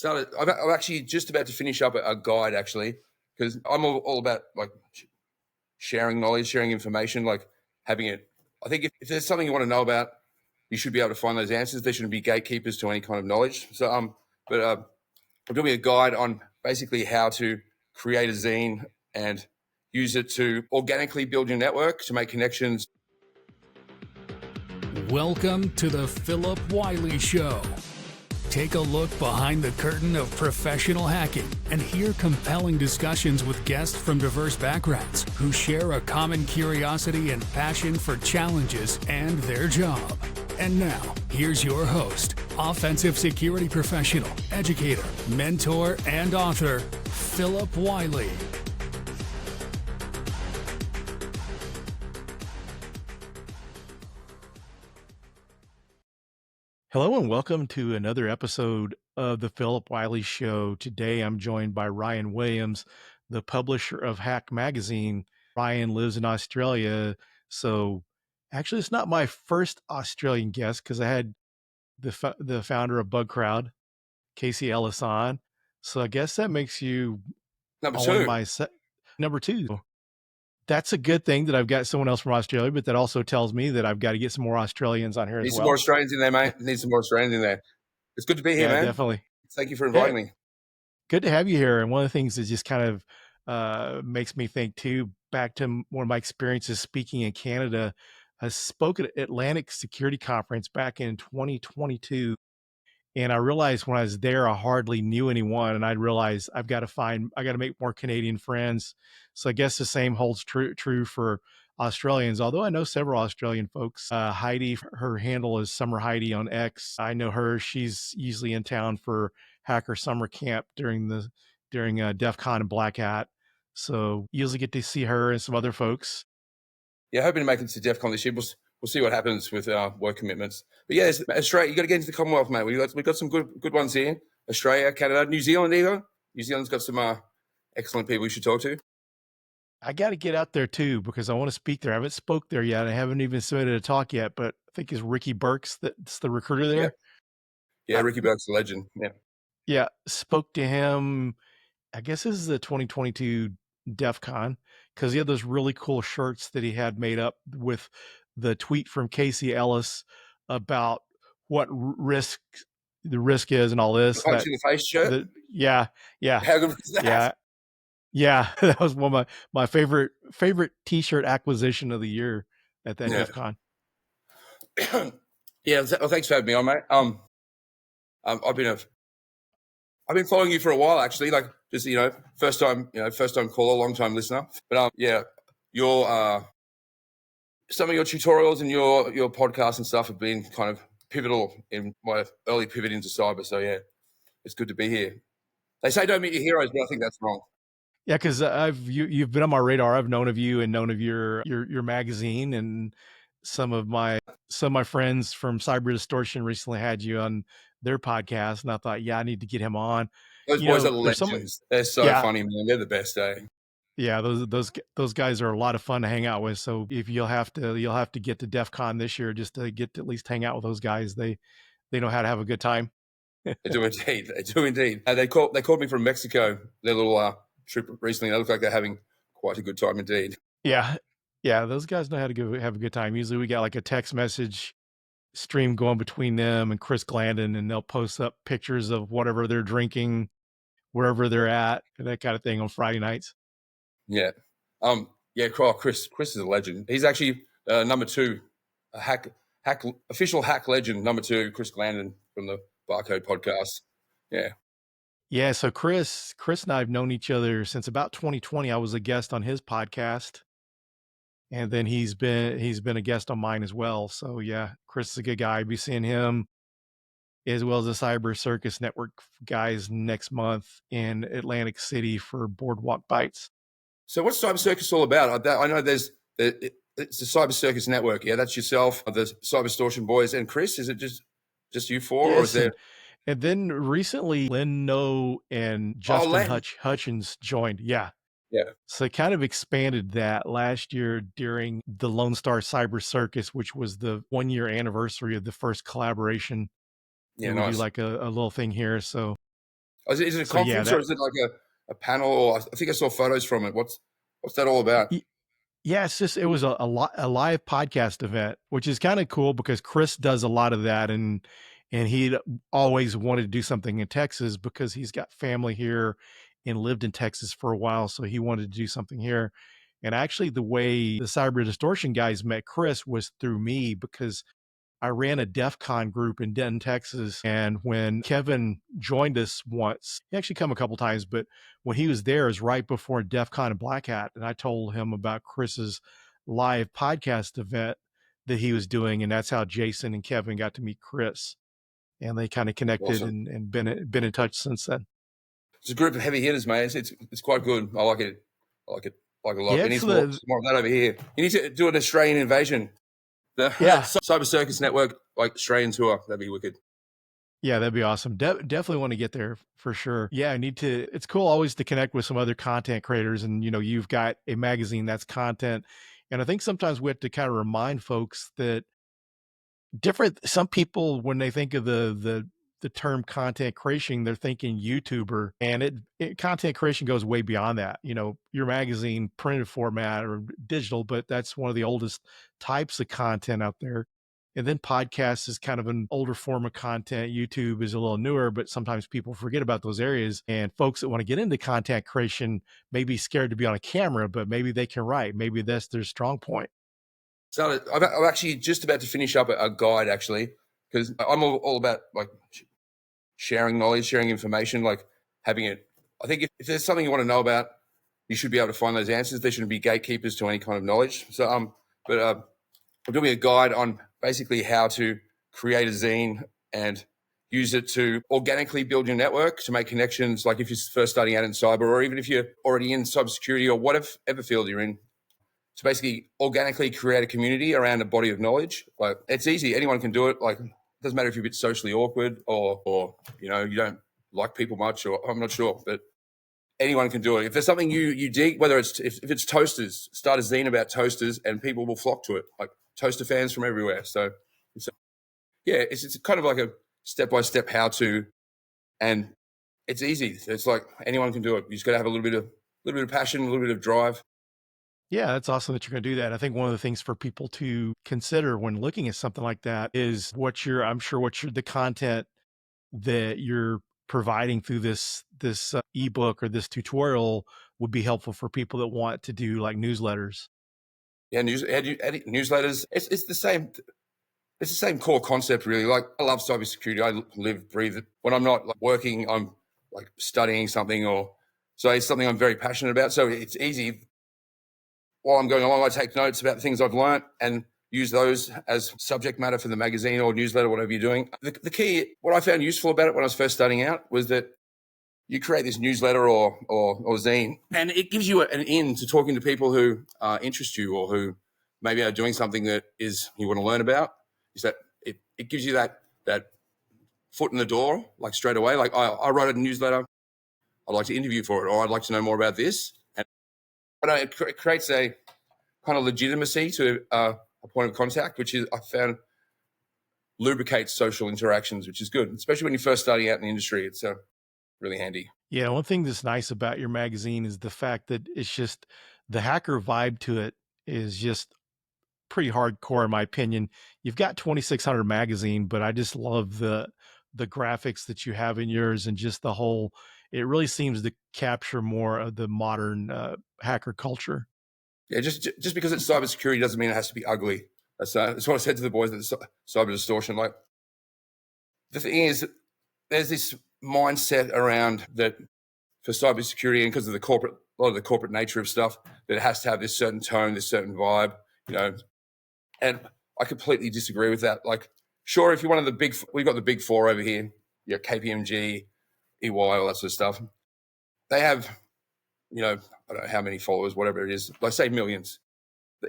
I'm actually just about to finish up a guide, actually, because I'm all about like sharing knowledge, sharing information, like having it. I think if there's something you want to know about, you should be able to find those answers. There shouldn't be gatekeepers to any kind of knowledge. So, I'm doing a guide on basically how to create a zine and use it to organically build your network, to make connections. Welcome to the Phillip Wylie Show. Take a look behind the curtain of professional hacking and hear compelling discussions with guests from diverse backgrounds who share a common curiosity and passion for challenges and their job. And now, here's your host, offensive security professional, educator, mentor, and author, Phillip Wylie. Hello and welcome to another episode of the Phillip Wylie Show. Today I'm joined by Ryan Williams, the publisher of HVCK Magazine. Ryan lives in Australia, so actually it's not my first Australian guest because I had the founder of Bug Crowd, Casey Ellis, on. So I guess that makes you Number two. Number two. That's a good thing that I've got someone else from Australia, but that also tells me that I've got to get some more Australians on here as well. Need some more Australians in there, mate. Need some more Australians in there. It's good to be here, man. Definitely. Thank you for inviting me. Good to have you here. And one of the things that just kind of makes me think too, back to one of my experiences speaking in Canada. I spoke at Atlantic Security Conference back in 2022. And I realized when I was there, I hardly knew anyone. And I realized I got to make more Canadian friends. So I guess the same holds true for Australians, although I know several Australian folks. Heidi, her handle is Summer Heidi on X. I know her. She's usually in town for Hacker Summer Camp during DEF CON and Black Hat. So usually get to see her and some other folks. Yeah, hoping to make it to DEF CON this year. We'll see what happens with work commitments. But yeah, Australia, you got to get into the Commonwealth, mate. We've got some good ones here. Australia, Canada, New Zealand either. New Zealand's got some excellent people you should talk to. I got to get out there too because I want to speak there. I haven't spoke there yet. I haven't even submitted a talk yet, but I think it's Ricky Burks that's the recruiter there. Yeah, Ricky Burks, the legend. Yeah, spoke to him. I guess this is the 2022 DEF CON because he had those really cool shirts that he had made up with the tweet from Casey Ellis about what the risk is and all this. Punch in the face shirt? Yeah. How good was that? Yeah, that was one of my favorite T-shirt acquisition of the year at that DEF CON. Yeah, well, thanks for having me on, mate. I've been following you for a while, actually. Like, just first time caller, long time listener. But your some of your tutorials and your podcasts and stuff have been kind of pivotal in my early pivot into cyber. So yeah, it's good to be here. They say don't meet your heroes, but I think that's wrong. Yeah, because you've been on my radar. I've known of you and known of your magazine, and some of my friends from Cyber Distortion recently had you on their podcast, and I thought, I need to get him on. Those boys are legends. They're so funny, man. They're the best, eh? Yeah, those guys are a lot of fun to hang out with. So if you'll have to get to DEF CON this year just to get to at least hang out with those guys. They know how to have a good time. They do indeed. They do indeed. They called me from Mexico. Their little trip recently. They look like they're having quite a good time indeed. Yeah. Those guys know how to have a good time. Usually we got like a text message stream going between them and Chris Glandon, and they'll post up pictures of whatever they're drinking, wherever they're at, and that kind of thing on Friday nights. Yeah. Chris is a legend. He's actually number 2, official hack legend, number 2, Chris Glandon from the Barcode podcast. Yeah. Yeah, so Chris and I have known each other since about 2020. I was a guest on his podcast, and then he's been a guest on mine as well. So yeah, Chris is a good guy. I'll be seeing him as well as the Cyber Circus Network guys next month in Atlantic City for Boardwalk Bites. So what's Cyber Circus all about? I know it's the Cyber Circus Network. Yeah, that's yourself, the Cyber Distortion boys, and Chris. Is it just you four, or is there? And then recently, Lynn No and Justin Hutchins joined. Yeah. So they kind of expanded that last year during the Lone Star Cyber Circus, which was the 1-year anniversary of the first collaboration. Yeah, nice. We do like a little thing here. So Is it a So yeah, conference or is it like a panel? Or I think I saw photos from it. What's that all about? yeah, it's just it was a live podcast event, which is kind of cool because Chris does a lot of that, and he always wanted to do something in Texas because he's got family here and lived in Texas for a while, so he wanted to do something here. And actually, the way the Cyber Distortion guys met Chris was through me because I ran a DEF CON group in Denton, Texas. And when Kevin joined us once, he actually come a couple times, but when he was there, it was right before DEF CON and Black Hat. And I told him about Chris's live podcast event that he was doing. And that's how Jason and Kevin got to meet Chris. And they kind of connected Awesome. and been in touch since then. It's a group of heavy hitters, mate. It's quite good. I like it. I like it like a lot. Yeah, We need more of that over here. You need to do an Australian invasion. The yeah. Cyber Circus Network, like Australian tour. That'd be wicked. Yeah, that'd be awesome. Definitely want to get there for sure. Yeah, I need to. It's cool always to connect with some other content creators, and you've got a magazine that's content, and I think sometimes we have to kind of remind folks that some people when they think of the term content creation, they're thinking YouTuber, and content creation goes way beyond that. Your magazine printed format or digital, but that's one of the oldest types of content out there. And then podcast is kind of an older form of content. YouTube is a little newer, but sometimes people forget about those areas. And folks that want to get into content creation may be scared to be on a camera, but maybe they can write. Maybe that's their strong point. So I'm actually just about to finish up a guide, actually, because I'm all about like sharing knowledge, sharing information, like having it. I think if there's something you want to know about, you should be able to find those answers. There shouldn't be gatekeepers to any kind of knowledge. So, I'm doing a guide on basically how to create a zine and use it to organically build your network, to make connections. Like if you're first starting out in cyber, or even if you're already in cybersecurity or whatever field you're in, to basically organically create a community around a body of knowledge. Like it's easy. Anyone can do it. Like it doesn't matter if you're a bit socially awkward or you don't like people much, or I'm not sure, but anyone can do it. If there's something you dig, whether it's if it's toasters, start a zine about toasters and people will flock to it. Like toaster fans from everywhere. So it's kind of like a step-by-step how-to, and it's easy. It's like anyone can do it. You just got to have a little bit of passion, a little bit of drive. Yeah, that's awesome that you're going to do that. I think one of the things for people to consider when looking at something like that is the content that you're providing through this ebook or this tutorial would be helpful for people that want to do like newsletters. Yeah, newsletters. It's the same. It's the same core concept, really. Like I love cybersecurity. I live, breathe it. When I'm not like working, I'm like studying something, so it's something I'm very passionate about. So it's easy. While I'm going along, I take notes about the things I've learned and use those as subject matter for the magazine or newsletter, whatever you're doing. The key, what I found useful about it when I was first starting out, was that you create this newsletter or zine, and it gives you an in to talking to people who interest you or who maybe are doing something that is you want to learn about. Is that it gives you that foot in the door, like straight away. Like I wrote a newsletter, I'd like to interview for it, or I'd like to know more about this. And it creates a kind of legitimacy to a point of contact, which is I found lubricates social interactions, which is good, especially when you're first starting out in the industry. It's really handy. Yeah, one thing that's nice about your magazine is the fact that it's just the hacker vibe to it is just pretty hardcore in my opinion. You've got 2600 magazine, but I just love the graphics that you have in yours and just the whole, it really seems to capture more of the modern hacker culture. Yeah, just because it's cybersecurity doesn't mean it has to be ugly. That's what I said to the boys at Cyber Distortion. Like the thing is, there's this mindset around that for cybersecurity, and because of a lot of the corporate nature of stuff, that it has to have this certain tone, this certain vibe, And I completely disagree with that. Like, sure, if you're one of we've got the big four over here, KPMG, EY, all that sort of stuff. They have, I don't know how many followers, whatever it is. Let's say millions.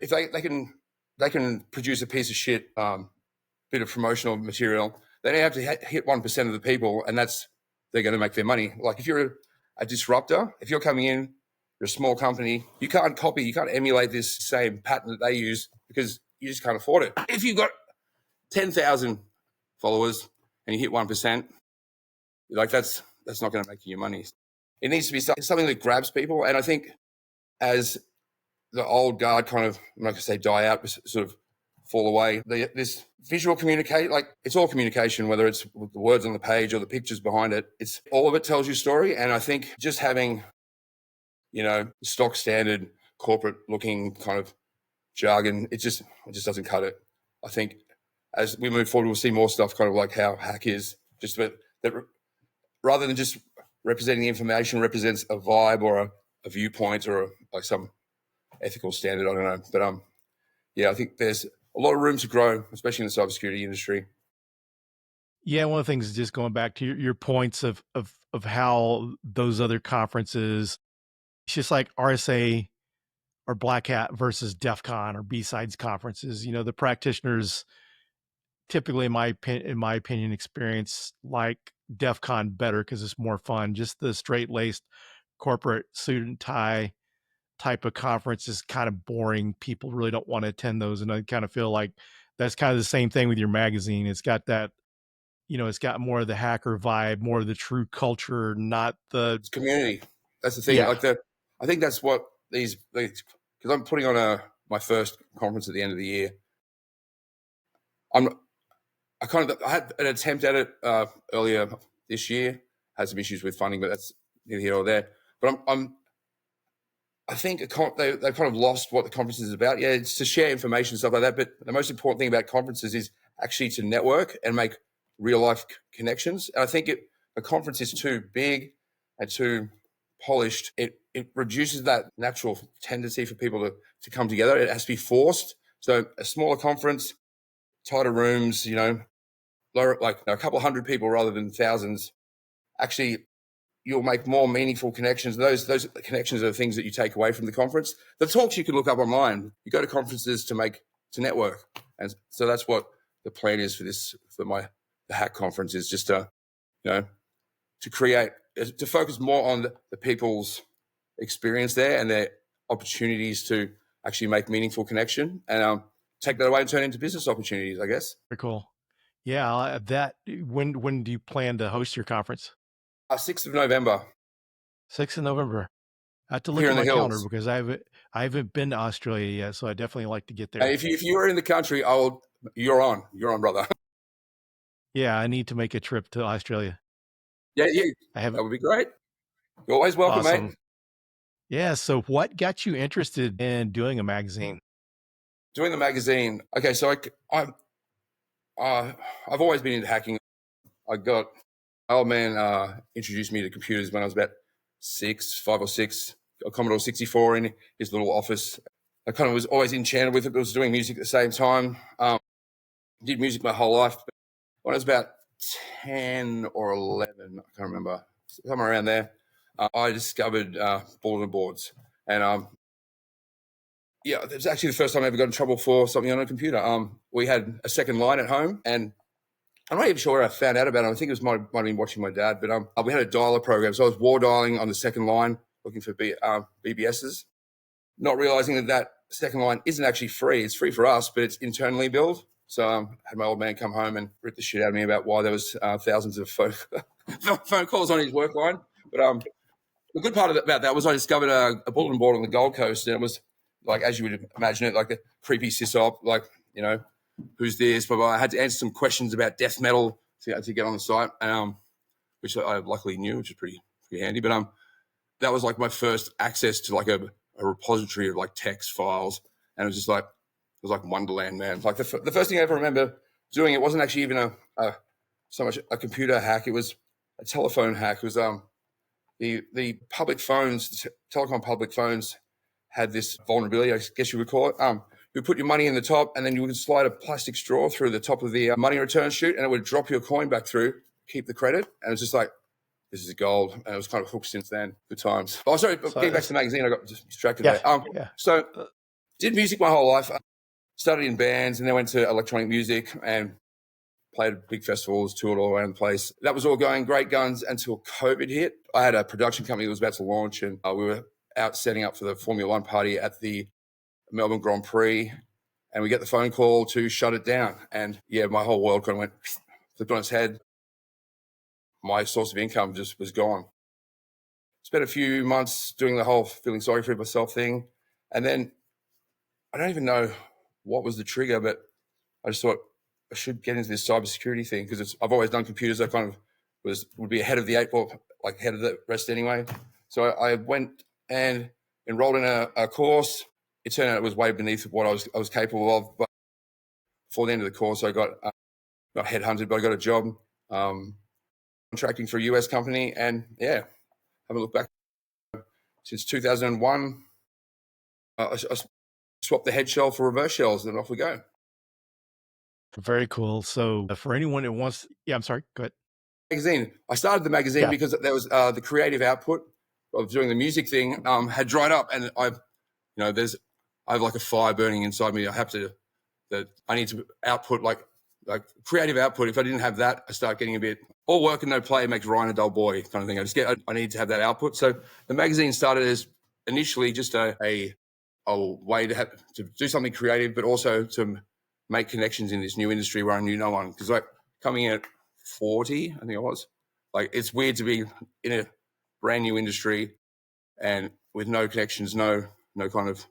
If they can produce a piece of shit, bit of promotional material, they don't have to hit 1% of the people, and they're going to make their money. Like if you're a disruptor, if you're coming in, you're a small company, you can't emulate this same pattern that they use because you just can't afford it. If you've got 10,000 followers and you hit 1%, like that's that's not going to make you money. It needs to be something that grabs people. And I think as the old guard kind of, I'm not going to say die out, but sort of fall away, this visual communicate, like it's all communication, whether it's with the words on the page or the pictures behind it, it's all of it tells you a story. And I think just having, stock standard corporate looking kind of jargon, it just doesn't cut it. I think as we move forward, we'll see more stuff kind of like how hack is, just that rather than just representing the information, represents a vibe or a viewpoint or like some ethical standard. I don't know. But I think there's a lot of room to grow, especially in the cybersecurity industry. Yeah, one of the things is just going back to your points of how those other conferences, it's just like RSA or Black Hat versus DEF CON or B-Sides conferences. The practitioners typically, in my opinion, experience like DEF CON better because it's more fun. Just the straight-laced corporate suit and tie type of conference is kind of boring. People really don't want to attend those. And I kind of feel like that's kind of the same thing with your magazine. It's got that, it's got more of the hacker vibe, more of the true culture, not it's community. That's the thing. Yeah. I think that's what because I'm putting on my first conference at the end of the year. I had an attempt at it earlier this year. Had some issues with funding, but that's neither here or there. But I think they've kind of lost what the conference is about. Yeah, it's to share information and stuff like that. But the most important thing about conferences is actually to network and make real life connections. And I think a conference is too big and too polished. It reduces that natural tendency for people to come together. It has to be forced. So a smaller conference, tighter rooms, lower, like a couple of hundred people rather than thousands. Actually, you'll make more meaningful connections. Those connections are the things that you take away from the conference. The talks you can look up online. You go to conferences to network, and so that's what the plan is for the hack conference, is just to focus more on the people's experience there and their opportunities to actually make meaningful connection, and take that away and turn it into business opportunities, I guess. Very cool. Yeah, when do you plan to host your conference? 6th of November. 6th of November. I have to look Here at in my the calendar hills. because I haven't been to Australia yet, so I definitely like to get there. And if you are in the country, you're on, brother. Yeah, I need to make a trip to Australia. Yeah, that would be great. You're always welcome, awesome. mate. Yeah. So what got you interested in doing a magazine? Doing the magazine. Okay, so I've always been into hacking. My old man introduced me to computers when I was about 5 or 6. A Commodore 64 in his little office. I kind of was always enchanted with it. I was doing music at the same time. Did music my whole life. But when I was about 10 or 11, I can't remember, somewhere around there, I discovered bulletin boards. And it was actually the first time I ever got in trouble for something on a computer. We had a second line at home, and I'm not even sure where I found out about it. I think it might have been watching my dad, but we had a dialer program. So I was war dialing on the second line, looking for BBSs, not realizing that second line isn't actually free. It's free for us, but it's internally billed. So I had my old man come home and rip the shit out of me about why there was thousands of phone calls on his work line. But the good part about that was I discovered a bulletin board on the Gold Coast, and it was like, as you would imagine it, like a creepy sysop, like, who's this? But I had to answer some questions about death metal to get on the site, and which I luckily knew, which is pretty handy. But that was like my first access to like a repository of like text files, and it was just like, it was like Wonderland, man. Like the first thing I ever remember doing, it wasn't actually even so much a computer hack. It was a telephone hack. It was the public phones, telecom public phones had this vulnerability, I guess you would call it. You put your money in the top, and then you would slide a plastic straw through the top of the money return chute, and it would drop your coin back through, keep the credit. And it was just like, this is gold. And it was kind of hooked since then. Good times. Oh, sorry, getting back to the magazine, I got just distracted there. So did music my whole life. Started in bands and then went to electronic music and played big festivals, toured all around the place. That was all going great guns until COVID hit. I had a production company that was about to launch, and we were out setting up for the Formula One party at the Melbourne Grand Prix, and we get the phone call to shut it down. And my whole world kind of flipped on its head. my source of income just was gone. Spent a few months doing the whole feeling sorry for myself thing. And then I don't even know what was the trigger, but I just thought I should get into this cybersecurity thing because I've always done computers. I kind of would be ahead of the eight ball, like ahead of the rest anyway. So I went and enrolled in a course. It turned out it was way beneath what I was capable of. But before the end of the course, I got not headhunted, but I got a job contracting for a US company. And yeah, haven't looked back since 2001. I swapped the head shell for reverse shells, and off we go. Very cool. So for anyone who wants, yeah, I'm sorry, go ahead. Magazine. I started the magazine because there was the creative output of doing the music thing had dried up, and I have like a fire burning inside me. I need to output like creative output. If I didn't have that, I start getting a bit all work and no play makes Ryan a dull boy kind of thing. I need to have that output. So the magazine started as initially just a way to do something creative, but also to make connections in this new industry where I knew no one. Because like coming in at 40, I think I was, like it's weird to be in a brand new industry and with no connections, no kind of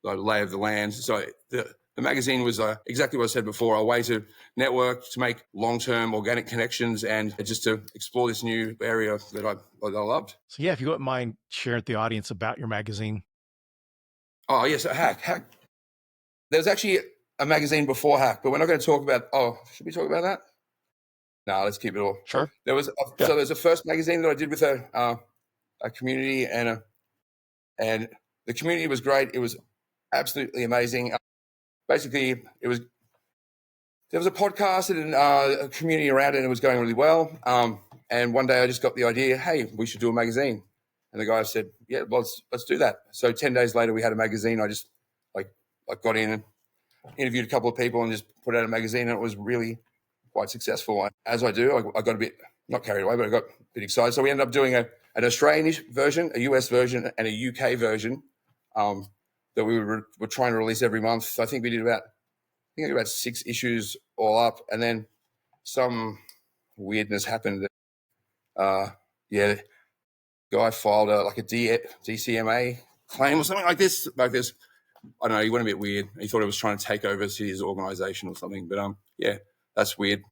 like lay of the land. So the magazine was exactly what I said before, a way to network, to make long-term organic connections and just to explore this new area that I loved. So yeah, if you wouldn't mind sharing with the audience about your magazine. Oh, yes, Hack. There's actually a magazine before Hack, but we're not going to talk about, should we talk about that? No, let's keep it all. Sure. So there's a first magazine that I did with a community and the community was great. It was absolutely amazing. Basically, there was a podcast and a community around it and it was going really well. And one day I just got the idea, hey, we should do a magazine. And the guy said, yeah, well, let's do that. So 10 days later, we had a magazine. I just got in and interviewed a couple of people and just put out a magazine, and it was really quite successful. As I do, I got a bit, not carried away, but I got a bit excited. So we ended up doing an Australian version, a US version, and a UK version that we were trying to release every month. I think we did about 6 issues all up, and then some weirdness happened. Guy filed a DCMA claim or something like this. I don't know. He went a bit weird. He thought it was trying to take over his organization or something. But that's weird.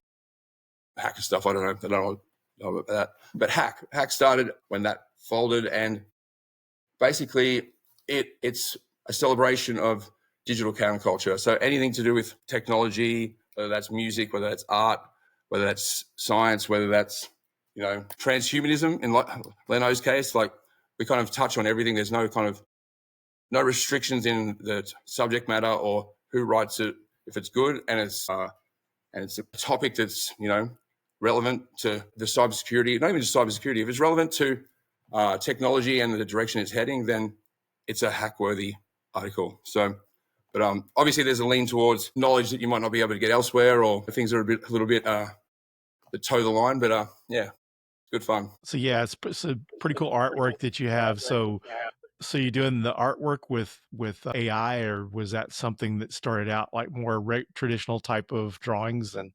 Hacker stuff. I don't know about that. But Hack started when that folded, and basically it's a celebration of digital counterculture. So anything to do with technology, whether that's music, whether that's art, whether that's science, whether that's transhumanism in Leno's case, like we kind of touch on everything. There's no restrictions in the subject matter or who writes it if it's good, and it's a topic that's relevant to the cybersecurity. Not even just cybersecurity. If it's relevant to technology and the direction it's heading, then it's a hack-worthy article. So, but obviously there's a lean towards knowledge that you might not be able to get elsewhere, or things that are a little bit that toe the line. But good fun. So yeah, it's a pretty cool artwork that you have. So you're doing the artwork with AI, or was that something that started out like more traditional type of drawings? And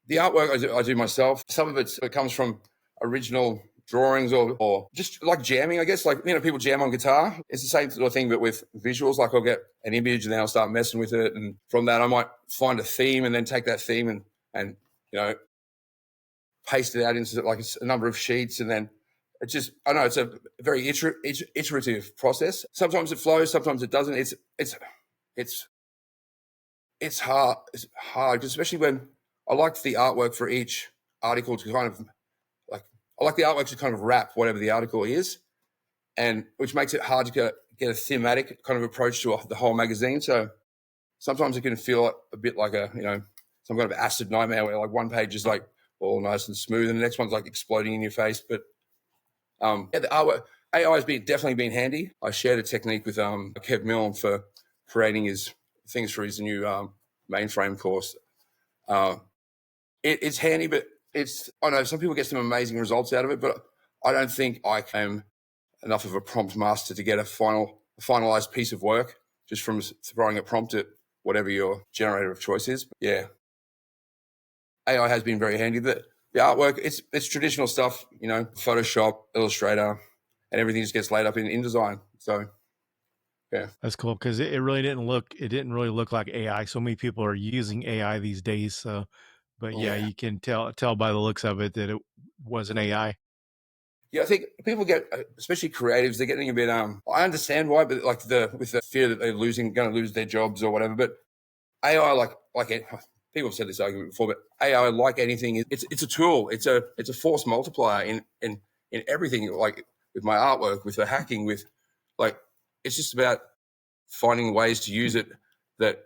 the artwork I do myself. Some of it comes from original drawings or just like jamming, I guess. Like, people jam on guitar. It's the same sort of thing, but with visuals. Like I'll get an image and then I'll start messing with it. And from that, I might find a theme and then take that theme and paste it out into like a number of sheets. And then it's just, I know it's a very iterative process. Sometimes it flows, sometimes it doesn't. It's hard. It's hard, especially when I like the artwork for each article to kind of wrap whatever the article is, and which makes it hard to get a thematic kind of approach to the whole magazine. So sometimes it can feel a bit like some kind of acid nightmare where like one page is like all nice and smooth and the next one's like exploding in your face. But the artwork, AI has definitely been handy. I shared a technique with Kev Milne for creating his things for his new mainframe course. It's handy, but I know some people get some amazing results out of it, but I don't think I am enough of a prompt master to get a finalized piece of work just from throwing a prompt at whatever your generator of choice is. But yeah, AI has been very handy. The the artwork, it's traditional stuff, Photoshop, Illustrator, and everything just gets laid up in InDesign. So yeah, That's cool because it really didn't really look like AI. So many people are using AI these days. So, but yeah, yeah, you can tell by the looks of it that it wasn't AI. yeah. I think people get, especially creatives, they're getting a bit. I understand why, but like with the fear that they're going to lose their jobs or whatever. But AI, people have said this argument before, but AI, like anything, it's a tool. It's a force multiplier in everything. Like with my artwork, with the hacking, with like, it's just about finding ways to use it that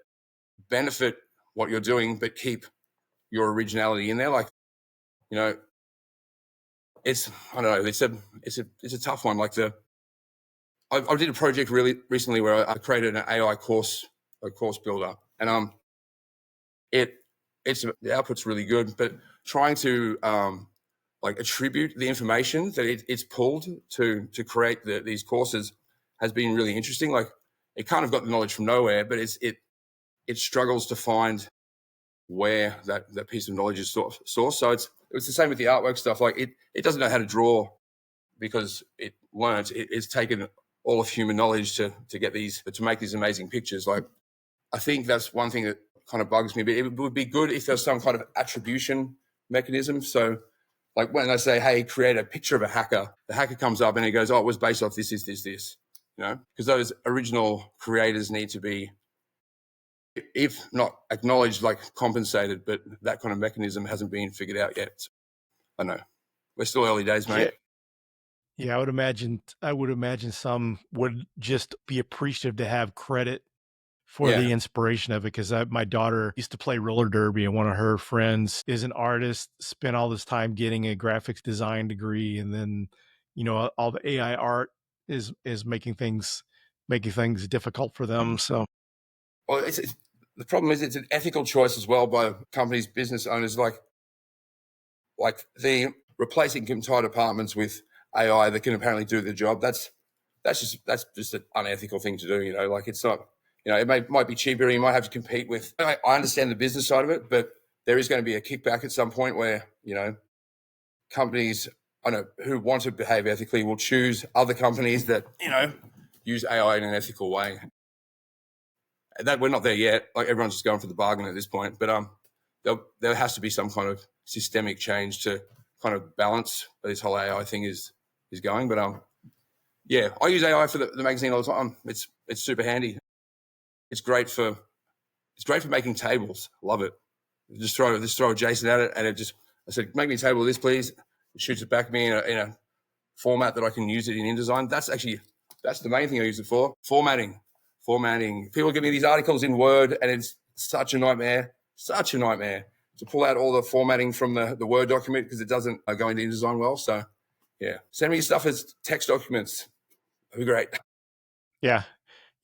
benefit what you're doing, but keep your originality in there. Like, I don't know, it's a tough one. Like I did a project really recently where I created an AI course builder, and the output's really good, but trying to like attribute the information that it's pulled to create these courses has been really interesting. Like it kind of got the knowledge from nowhere, but it struggles to find where that piece of knowledge is sourced. So it's the same with the artwork stuff. Like it doesn't know how to draw because it's taken all of human knowledge to make these amazing pictures. Like I think that's one thing that kind of bugs me, but it would be good if there's some kind of attribution mechanism. So like when I say, hey, create a picture of a hacker, the hacker comes up and he goes, oh, it was based off this, because those original creators need to be, if not acknowledged, like compensated, but that kind of mechanism hasn't been figured out yet. So, I know we're still early days, mate. Yeah, I would imagine some would just be appreciative to have credit for the inspiration of it. Because my daughter used to play roller derby, and one of her friends is an artist, spent all this time getting a graphics design degree, and then all the AI art is making things difficult for them. So Well, the problem is it's an ethical choice as well by companies, business owners, like the replacing entire departments with AI that can apparently do the job. That's just an unethical thing to do. Like it's not. It might be cheaper. You might have to compete with. I understand the business side of it, but there is going to be a kickback at some point where companies, who want to behave ethically will choose other companies that use AI in an ethical way. That we're not there yet. Like everyone's just going for the bargain at this point, but there has to be some kind of systemic change to kind of balance this whole AI thing is going. But yeah, I use AI for the magazine all the time. It's super handy. It's great for making tables. Love it. Just throw a JSON at it, and I said, make me a table of this, please. It shoots it back to me in a format that I can use it in InDesign. That's the main thing I use it for. Formatting. People give me these articles in Word, and it's such a nightmare to pull out all the formatting from the Word document because it doesn't go into InDesign well. So yeah, send me stuff as text documents. That'd be great. yeah,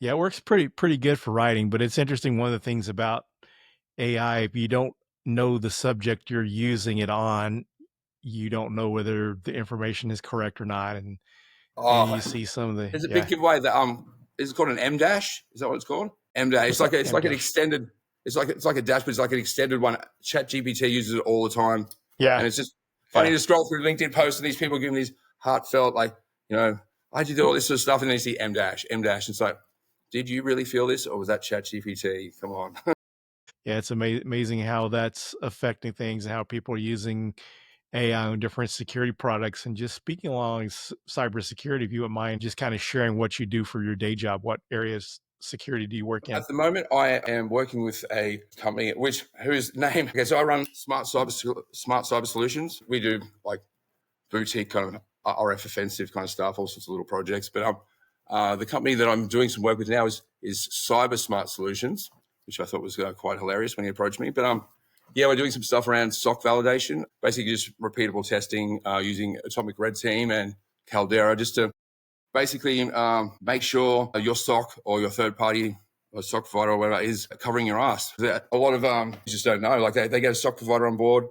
it works pretty good for writing. But it's interesting. One of the things about AI, if you don't know the subject you're using it on, you don't know whether the information is correct or not, and Oh, you see some of the there's a big giveaway that is it called an M dash? Is that what it's called? M dash. It's like an extended. It's like a dash, but it's like an extended one. ChatGPT uses it all the time. Yeah, and it's just funny to scroll through LinkedIn posts and these people giving these heartfelt I had to do all this sort of stuff, and then you see M dash. It's like, did you really feel this, or was that ChatGPT? Come on. Yeah, it's amazing how that's affecting things and how people are using AI on different security products. And just speaking along cybersecurity, if you wouldn't mind just kind of sharing what you do for your day job, what areas security do you work in? At the moment, I am working with a company whose name. Okay, so I run Smart Cyber Solutions. We do like boutique kind of RF offensive kind of stuff, all sorts of little projects. But the company that I'm doing some work with now is Cyber Smart Solutions, which I thought was quite hilarious when he approached me. But yeah, we're doing some stuff around SOC validation, basically just repeatable testing using Atomic Red Team and Caldera, just to basically make sure your SOC or your third party or SOC provider or whatever is covering your ass. A lot of you just don't know. Like they get a SOC provider on board,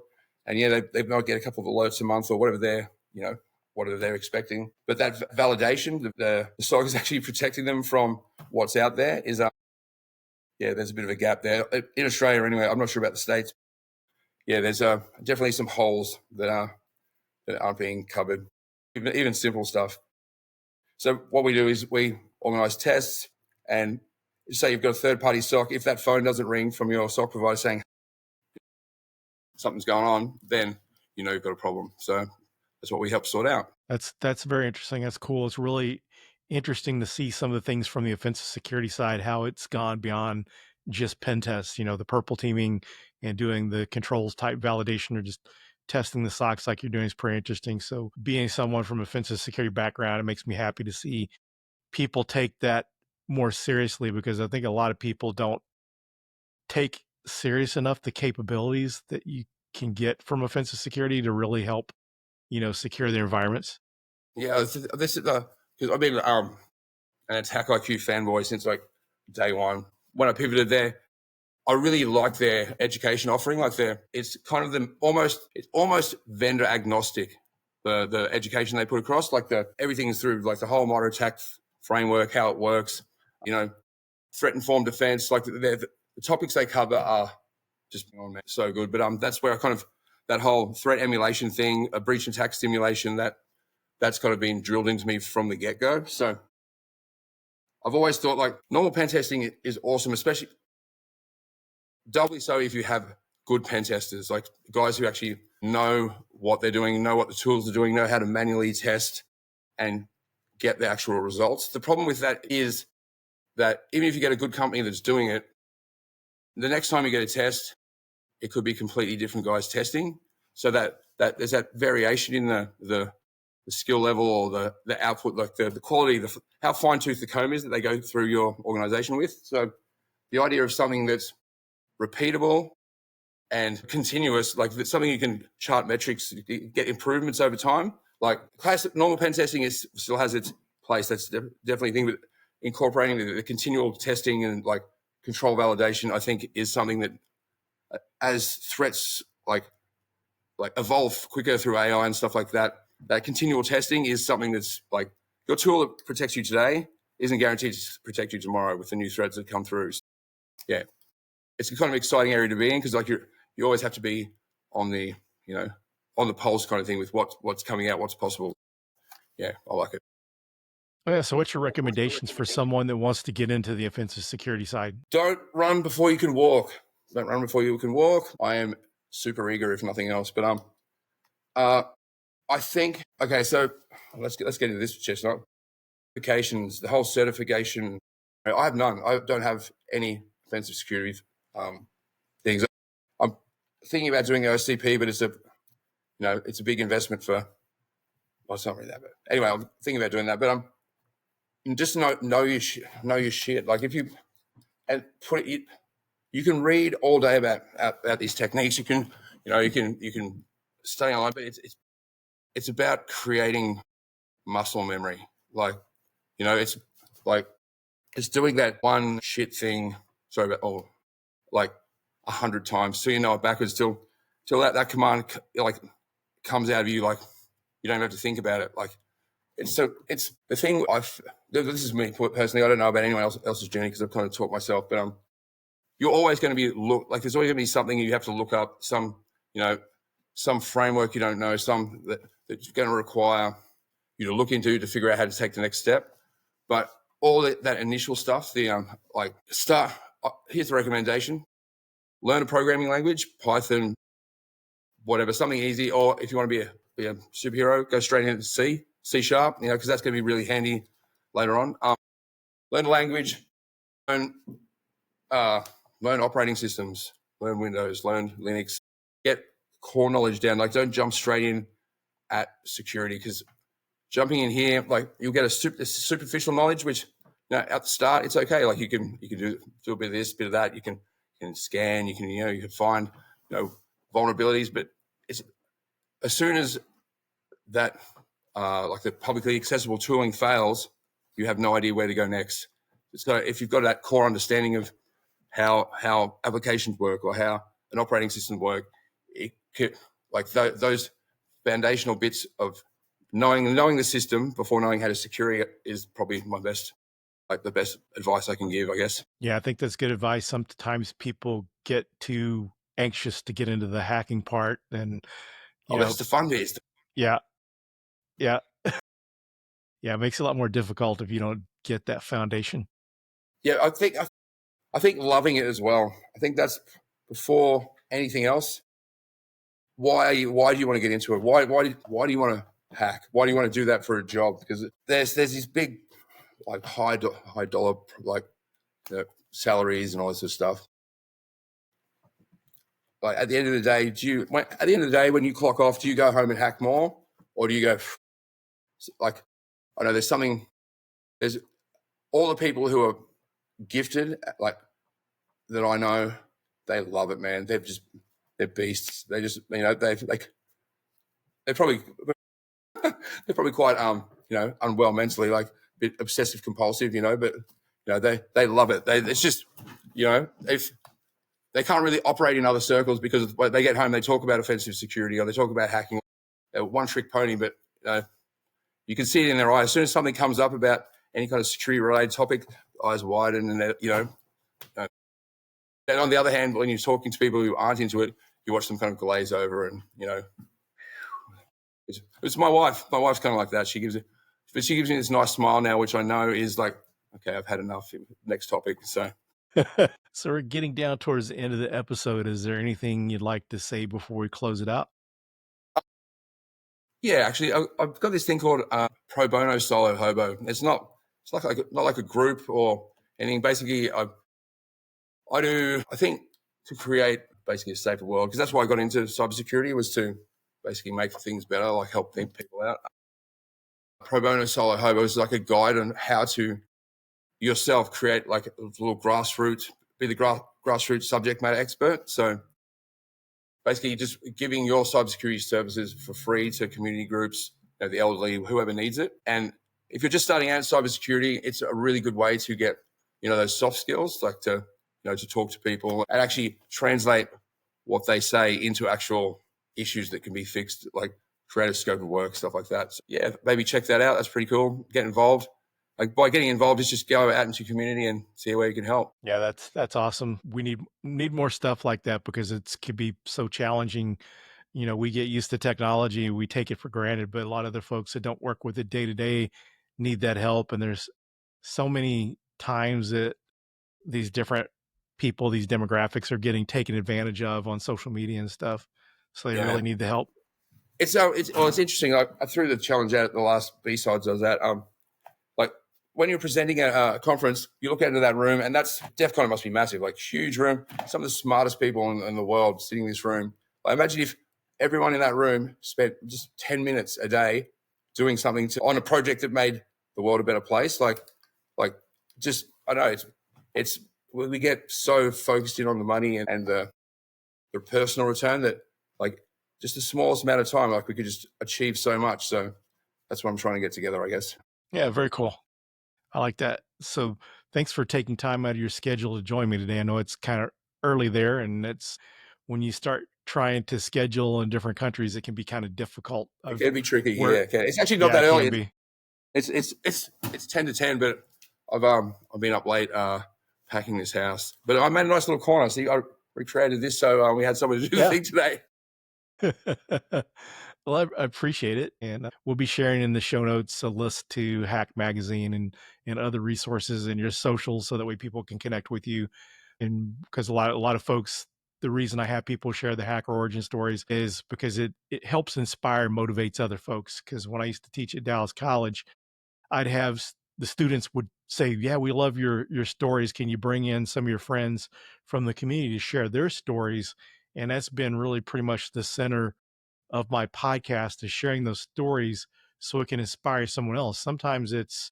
and yeah, they might get a couple of alerts a month or whatever they're expecting. But that validation, the SOC is actually protecting them from what's out there. There's a bit of a gap there in Australia anyway. I'm not sure about the States. yeah, there's definitely some holes that aren't being covered, even simple stuff. So what we do is we organize tests, and say you've got a third-party SOC. If that phone doesn't ring from your SOC provider saying something's going on, then you know you've got a problem. So that's what we help sort out. That's very interesting. That's cool. It's really interesting to see some of the things from the offensive security side, how it's gone beyond just pen tests, the purple teaming and doing the controls type validation or just testing the socks like you're doing is pretty interesting. So being someone from offensive security background, it makes me happy to see people take that more seriously, because I think a lot of people don't take serious enough the capabilities that you can get from offensive security to really help, secure their environments. Yeah, this is because I've been an Attack IQ fanboy since like day one. When I pivoted there, I really like their education offering. Like it's kind of it's almost vendor agnostic. The education they put across, like everything is through like the whole modern attack framework, how it works. Threat informed defense. Like the topics they cover are just so good. But that's where I kind of that whole threat emulation thing, a breach attack simulation, that's kind of been drilled into me from the get go. So I've always thought like normal pen testing is awesome, especially doubly so if you have good pen testers, like guys who actually know what they're doing, know what the tools are doing, know how to manually test and get the actual results. The problem with that is that even if you get a good company that's doing it, the next time you get a test, it could be completely different guys testing. So that there's that variation in the skill level or the output, like the quality, how fine tooth the comb is that they go through your organization with. So the idea of something that's repeatable and continuous, like something you can chart metrics, get improvements over time. Like classic normal pen testing still has its place. That's definitely a thing, but incorporating the continual testing and like control validation, I think, is something that as threats like evolve quicker through AI and stuff like that, that continual testing is something that's like your tool that protects you today isn't guaranteed to protect you tomorrow with the new threats that come through. Yeah, it's a kind of exciting area to be in because like you always have to be on the on the pulse kind of thing with what's coming out, what's possible. Yeah, I like it. Yeah, so what's your recommendations for someone that wants to get into the offensive security side? Don't run before you can walk. Don't run before you can walk. I am super eager, if nothing else. But I think so let's get into this, Chestnut. Certifications, the whole certification. I have none. I don't have any offensive security things. I'm thinking about doing OCP, but it's a big investment for. Well, it's not really that. But anyway, I'm thinking about doing that. But just know your shit. Like if you and put it, you can read all day about these techniques. You can study online, but it's about creating muscle memory. Like it's like it's doing that one shit thing. Sorry about like 100 times, so you know it backwards till that command like comes out of you. Like you don't even have to think about it. Like it's the thing. This is me personally. I don't know about anyone else's journey because I've kind of taught myself. But you're always going to be there's always going to be something you have to look up. Some framework you don't know. Some that's going to require you to look into to figure out how to take the next step. But all that initial stuff, here's the recommendation: learn a programming language, Python, whatever, something easy. Or if you want to be a superhero, go straight into C#, because that's going to be really handy later on. Learn a language, learn operating systems, learn Windows, learn Linux, get core knowledge down. Like don't jump straight in at security, because jumping in here, like you'll get a superficial knowledge, which at the start it's okay. Like you can do a bit of this, bit of that. You can scan. You can find vulnerabilities, but it's as soon as that like the publicly accessible tooling fails, you have no idea where to go next. So if you've got that core understanding of how applications work or how an operating system work, those foundational bits of knowing the system before knowing how to secure it is probably the best advice I can give, I guess. Yeah, I think that's good advice. Sometimes people get too anxious to get into the hacking part. And, you Oh, that's know, the fun bit. yeah, yeah, yeah, it makes it a lot more difficult if you don't get that foundation. Yeah, I think loving it as well. I think that's before anything else. Why do you want to get into it? Why do you want to hack? Why do you want to do that for a job? Because there's these big like high dollar like salaries and all this sort of stuff. Like at the end of the day, when you clock off, do you go home and hack more, or do you go like I know there's all the people who are gifted like that I know, they love it, man. They're beasts. They just they're probably they're probably quite unwell mentally, like a bit obsessive compulsive, but they love it. It's just if they can't really operate in other circles because when they get home they talk about offensive security or they talk about hacking. They're one trick pony, but you can see it in their eyes. As soon as something comes up about any kind of security related topic, eyes widen, and and on the other hand, when you're talking to people who aren't into it, you watch them kind of glaze over, and it's my wife. My wife's kind of like that. She gives me this nice smile now, which I know is like, okay, I've had enough. Next topic. So, So we're getting down towards the end of the episode. Is there anything you'd like to say before we close it out? yeah, actually, I've got this thing called Pro Bono Solo Hobo. It's not like a group or anything. Basically, I think to create basically a safer world, because that's why I got into cybersecurity, was to basically make things better, like help people out. Pro Bono Solo Hobo is like a guide on how to yourself create like a little grassroots, be the grassroots subject matter expert. So basically just giving your cybersecurity services for free to community groups, the elderly, whoever needs it. And if you're just starting out in cybersecurity, it's a really good way to get, those soft skills, like to talk to people and actually translate what they say into actual issues that can be fixed, like create a scope of work, stuff like that. So yeah, maybe check that out. That's pretty cool. Get involved. Like by getting involved, is just go out into your community and see where you can help. Yeah, that's awesome. We need more stuff like that because it can be so challenging. We get used to technology, we take it for granted, but a lot of the folks that don't work with it day to day need that help. And there's so many times that these different people, these demographics are getting taken advantage of on social media and stuff. So they really need the help. It's interesting. I threw the challenge out at the last B-sides I was at. Like when you're presenting at a conference, you look out into that room, and that's DEF CON must be massive, like huge room. Some of the smartest people in the world sitting in this room. I imagine if everyone in that room spent just 10 minutes a day doing something on a project that made the world a better place. Like just, I know it's we get so focused in on the money and the personal return that like just the smallest amount of time, like we could just achieve so much. So that's what I'm trying to get together, I guess. Yeah, very cool. I like that. So thanks for taking time out of your schedule to join me today. I know it's kind of early there, and it's when you start trying to schedule in different countries, it can be kind of difficult. It can be tricky. Yeah, okay. It's actually not that early. It's 10 to 10, but I've been up late packing this house. But I made a nice little corner. See, I recreated this so we had someone to do the thing today. Well, I appreciate it. And we'll be sharing in the show notes a list to Hack Magazine and other resources in your socials so that way people can connect with you. And because a lot of folks, the reason I have people share the hacker origin stories is because it helps inspire and motivates other folks. Because when I used to teach at Dallas College, I'd have the students would say, yeah, we love your stories. Can you bring in some of your friends from the community to share their stories? And that's been really pretty much the center of my podcast, is sharing those stories so it can inspire someone else. Sometimes it's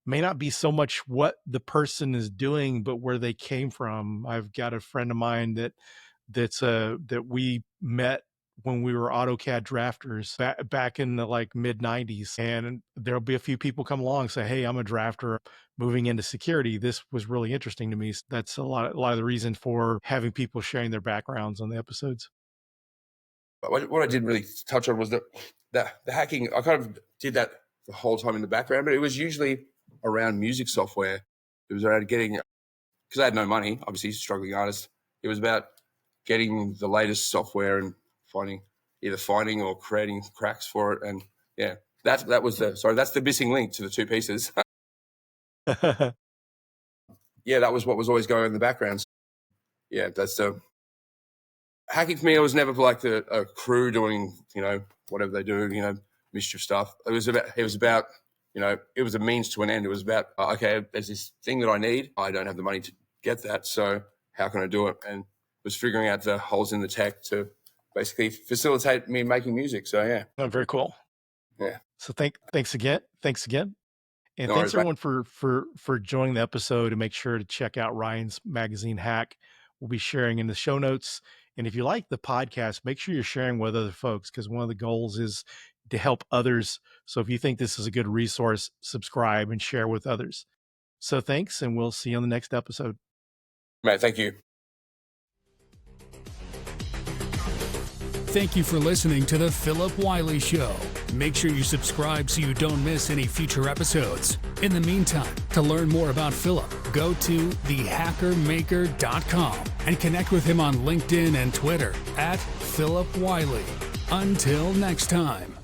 may not be so much what the person is doing, but where they came from. I've got a friend of mine that we met when we were AutoCAD drafters back in the like mid 90s. And there'll be a few people come along and say, hey, I'm a drafter moving into security. This was really interesting to me. So that's a lot of the reason for having people sharing their backgrounds on the episodes. What I didn't really touch on was the hacking. I kind of did that the whole time in the background, but it was usually around music software. It was around getting, because I had no money, obviously struggling artist. It was about getting the latest software and either finding or creating cracks for it. And yeah, that's the missing link to the two pieces. Yeah, that was what was always going on in the background. Yeah, that's hacking for me. It was never like a crew doing, whatever they do, mischief stuff. It was about, it was a means to an end. It was about, okay, there's this thing that I need. I don't have the money to get that. So how can I do it? And was figuring out the holes in the tech to basically facilitate me making music. So yeah. Oh, very cool. Yeah. So thanks again. And No thanks worries, mate. everyone for joining the episode, and make sure to check out Ryan's magazine Hack. We'll be sharing in the show notes. And if you like the podcast, make sure you're sharing with other folks, because one of the goals is to help others. So if you think this is a good resource, subscribe and share with others. So thanks, and we'll see you on the next episode. Mate, thank you. Thank you for listening to the Phillip Wylie Show. Make sure you subscribe so you don't miss any future episodes. In the meantime, to learn more about Phillip, go to thehackermaker.com and connect with him on LinkedIn and Twitter @Phillip Wylie. Until next time.